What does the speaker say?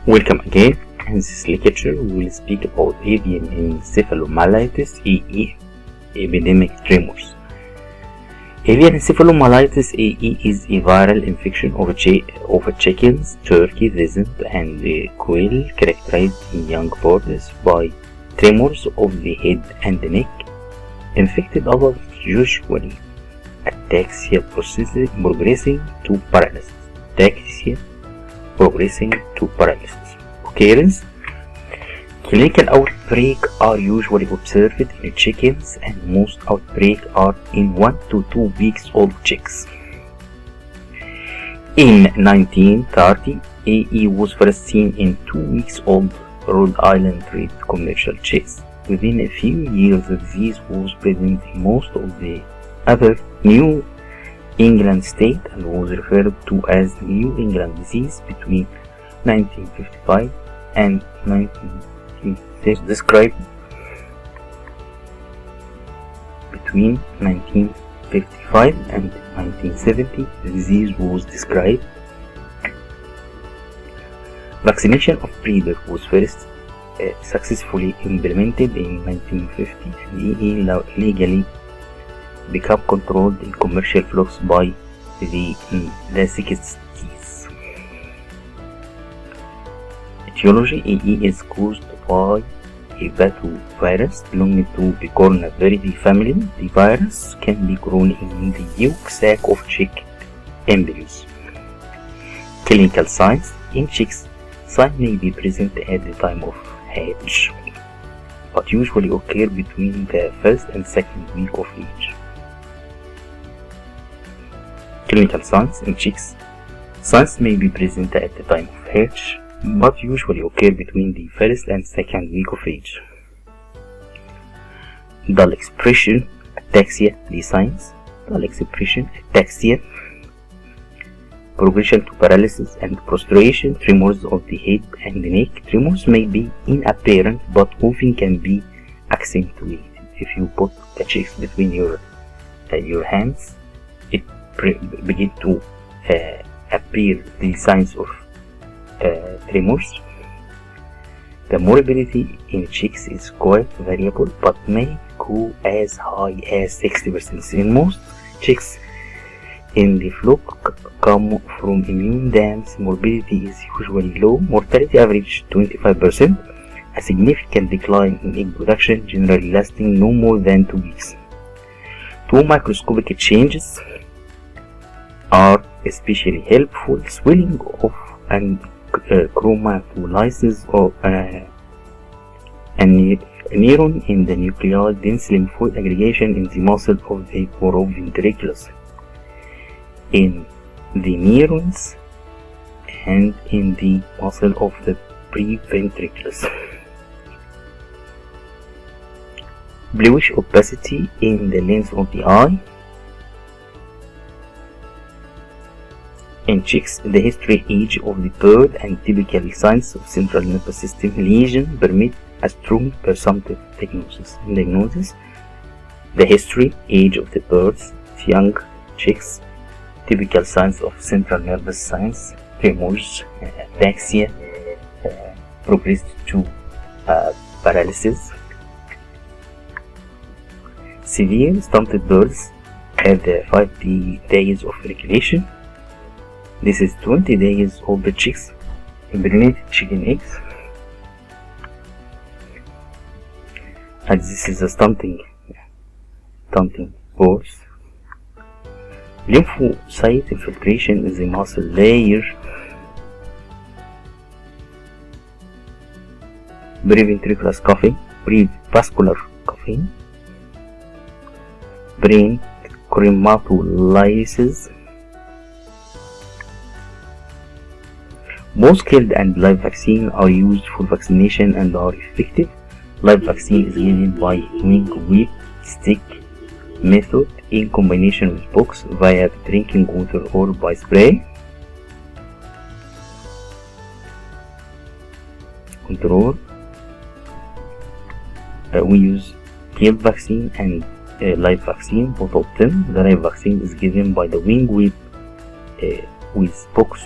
Welcome again. In this lecture, we will speak about avian encephalomyelitis (AE) epidemic tremors. Avian encephalomyelitis (AE) is a viral infection of chickens, turkey, pheasant, and quail characterized in young birds by tremors of the head and the neck. Infected adults usually ataxia progressing to paralysis. Occurrence. Clinical outbreaks are usually observed in chickens, and most outbreaks are in 1 to 2 weeks old chicks. In 1930, AE was first seen in 2 weeks old Rhode Island bred commercial chicks. Within a few years, the disease was present in most of the other New England states and was referred to as New England disease between 1955 and 1960. Described between 1955 and 1970, the disease was described. Vaccination of breeder was first successfully implemented in 1950, and AE legally became controlled in commercial flocks by the 60s. Etiology: AE is caused by a virus belonging to the coronavirus family. The virus can be grown in the yolk sac of chick embryos. Clinical signs: in chicks, signs may be present at the time of hatch, but usually occur between the first and second week of age. Clinical signs in chicks: signs may be present at the time of hatch, but usually occur between the first and second week of age. Dull expression, ataxia. The signs: dull expression, ataxia, progression to paralysis and prostration, tremors of the head and the neck. Tremors may be inapparent but often can be accentuated. If you put the chicks between your hands, it begin to appear the signs of tremors. The morbidity in chicks is quite variable but may go as high as 60%. In most chicks in the flock come from immune dams. Morbidity is usually low. Mortality average 25%. A significant decline in egg production, generally lasting no more than 2 weeks. 2 microscopic changes are especially helpful: swelling of and chromatolysis of a neuron in the nuclei, dense lymphoid aggregation in the muscle of the proventriculus, in the neurons, and in the muscle of the preventriculus. Bluish opacity in the lens of the eye. In chicks, the history, age of the bird, and typical signs of central nervous system lesion permit a strong presumptive diagnosis. In diagnosis: the history, age of the birds, young chicks, typical signs of central nervous signs, tremors, ataxia, progressed to paralysis. Severe stunted birds at the 5 days of inoculation. This is 20 days old chicks, impregnated chicken eggs, and this is a stunting birds. Lymphocyte infiltration in the muscle layer. Preventricular coughing, prevascular coughing, brain chromatolysis. Both killed and live vaccine are used for vaccination and are effective. Live vaccine is given by wing whip stick method in combination with box via drinking water or by spray. Control: we use killed vaccine and live vaccine, both of them. The live vaccine is given by the wing whip with box